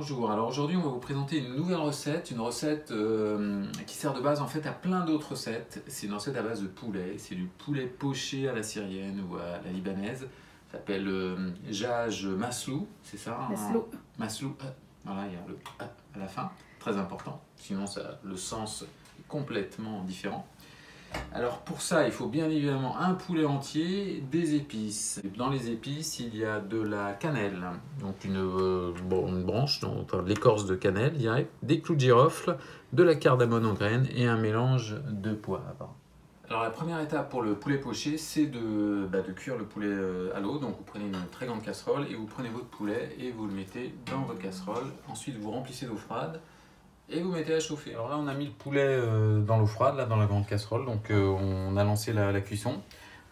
Bonjour, alors aujourd'hui on va vous présenter une nouvelle recette, qui sert de base en fait à plein d'autres recettes. C'est une recette à base de poulet, c'est du poulet poché à la syrienne ou à la libanaise. Ça s'appelle jaj maslou, c'est ça Maslou. Maslou, voilà, il y a le à la fin, très important, sinon le sens est complètement différent. Alors pour ça, il faut bien évidemment un poulet entier, des épices. Dans les épices, il y a de la cannelle, donc une branche, donc de l'écorce de cannelle direct, des clous de girofle, de la cardamome en graines et un mélange de poivre. Alors la première étape pour le poulet poché, c'est de cuire le poulet à l'eau. Donc vous prenez une très grande casserole et vous prenez votre poulet et vous le mettez dans votre casserole. Ensuite vous remplissez d'eau froide et vous mettez à chauffer. Alors là on a mis le poulet dans l'eau froide, là dans la grande casserole, donc on a lancé la cuisson. Donc,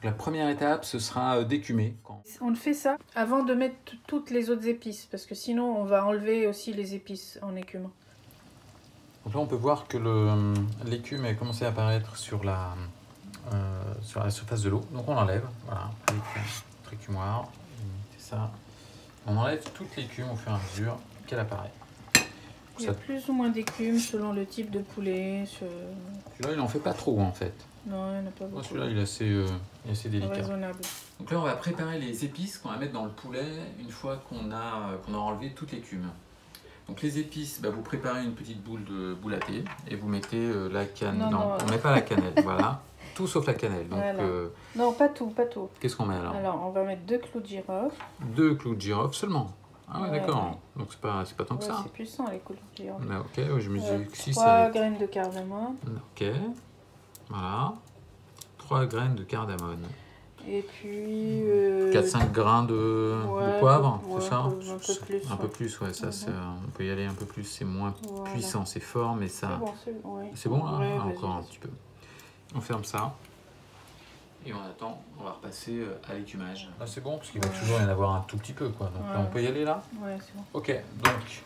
la première étape ce sera d'écumer. On fait ça avant de mettre toutes les autres épices, parce que sinon on va enlever aussi les épices en écumant. Donc là on peut voir que l'écume a commencé à apparaître sur la surface de l'eau, donc on l'enlève, voilà, avec notre écumoire, c'est ça. On enlève toute l'écume au fur et à mesure qu'elle apparaît. Il y a plus ou moins d'écume selon le type de poulet. Celui-là, il n'en fait pas trop en fait. Non, il n'y en a pas beaucoup. Celui-là, il est assez délicat. Raisonnable. Donc là, on va préparer les épices qu'on va mettre dans le poulet une fois qu'on a enlevé toute l'écume. Donc les épices, vous préparez une petite boule à thé et vous mettez la cannelle. Non, on ne met pas la cannelle, voilà. Tout sauf la cannelle. Donc, voilà. Non, pas tout, pas tout. Qu'est-ce qu'on met alors? Alors, on va mettre 2 clous de girofle. 2 clous de girofle seulement? Ah ouais, d'accord. Donc c'est pas tant que ça. C'est puissant les clous de girofle. Ok, je me disais que si 3 graines de cardamome. Ok, voilà. 3 graines de cardamome. Et puis... 4-5 grains de poivre, c'est ça? Un peu plus. Un peu plus, ouais, ça, on peut y aller un peu plus, c'est moins puissant, c'est fort, mais ça... C'est bon là? Ouais, encore un petit peu. On ferme ça. Et on attend, on va repasser à l'écumage. Là c'est bon, parce qu'il va toujours y en avoir un tout petit peu, quoi. Donc là, on peut y aller là? Ouais, c'est bon. Ok, donc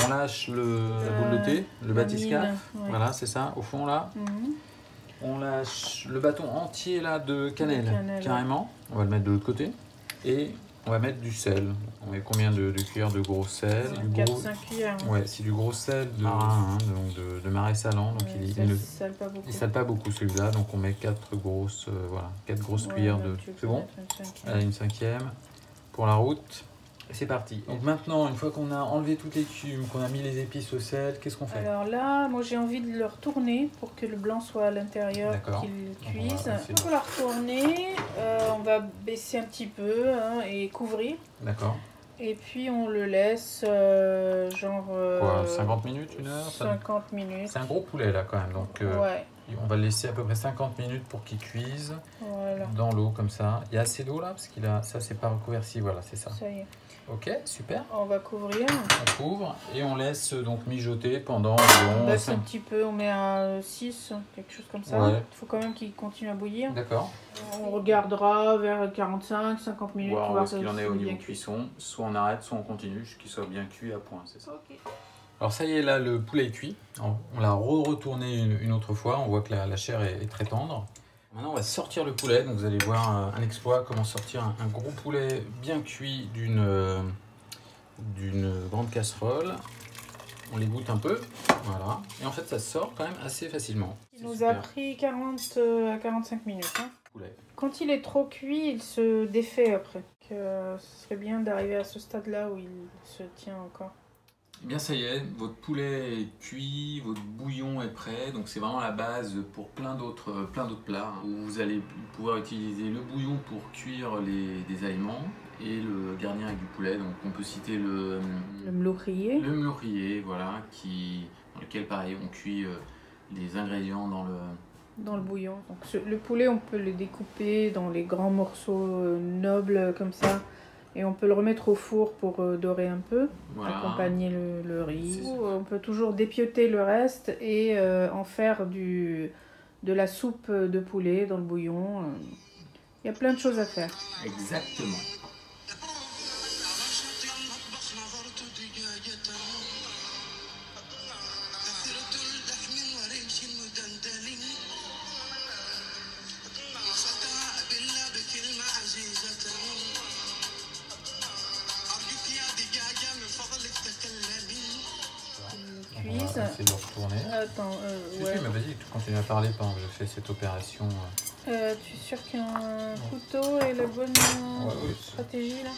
on lâche la boule de thé, le batiscaf. Ouais. Voilà, c'est ça, au fond là. On lâche le bâton entier là de cannelle, carrément. On va le mettre de l'autre côté. Et on va mettre du sel. On met combien de cuillères de gros sel? 4-5 cuillères. Ouais, c'est du gros sel de marin, donc de marais salant. Donc il ne sale pas beaucoup. Il sale pas beaucoup celui-là. Donc on met 4 grosses, cuillères de... C'est bon? Allez, une 5e pour la route. Et c'est parti. Donc maintenant, une fois qu'on a enlevé toute l'écume, qu'on a mis les épices au sel, qu'est-ce qu'on fait? Alors là, moi j'ai envie de le retourner pour que le blanc soit à l'intérieur, qu'il cuise. On va la retourner, on va baisser un petit peu et couvrir. D'accord. Et puis on le laisse quoi, 50 minutes, 1 heure? 50 minutes. C'est un gros poulet là quand même, donc on va le laisser à peu près 50 minutes pour qu'il cuise dans l'eau comme ça. Il y a assez d'eau là, parce qu'il a ça c'est pas recouvert, si voilà, c'est ça. Ça y est. Ok, super. On va couvrir. On couvre et on laisse donc mijoter pendant on baisse un petit peu, on met à 6, quelque chose comme ça. Il faut quand même qu'il continue à bouillir. D'accord. On regardera vers 45-50 minutes. On voit ce qu'il en est au niveau cuisson. Soit on arrête, soit on continue jusqu'à qu'il soit bien cuit à point, c'est ça. Okay. Alors ça y est, là le poulet est cuit. On l'a retourné une autre fois. On voit que la chair est très tendre. Maintenant on va sortir le poulet. Donc vous allez voir un exploit, comment sortir un gros poulet bien cuit d'une grande casserole. On l'égoutte un peu, voilà. Et en fait ça sort quand même assez facilement. Il nous a pris 40 à 45 minutes. Poulet. Quand il est trop cuit, il se défait après. Ce serait bien d'arriver à ce stade-là où il se tient encore. Eh bien ça y est, votre poulet est cuit, votre bouillon est prêt, donc c'est vraiment la base pour plein d'autres plats. Vous allez pouvoir utiliser le bouillon pour cuire des aliments et le garnir avec du poulet. Donc on peut citer le mlokhriye. Le mlokhriye, voilà, dans lequel pareil on cuit les ingrédients dans le bouillon. Donc le poulet, on peut le découper dans les grands morceaux nobles comme ça. Et on peut le remettre au four pour dorer un peu, accompagner le riz. On peut toujours dépioter le reste et en faire de la soupe de poulet dans le bouillon. Il y a plein de choses à faire. Exactement. essayer de retourner. Attends, ouais. Mais vas-y, tu continues à parler pendant que je fais cette opération. Tu es sûr qu'un couteau est la bonne stratégie là?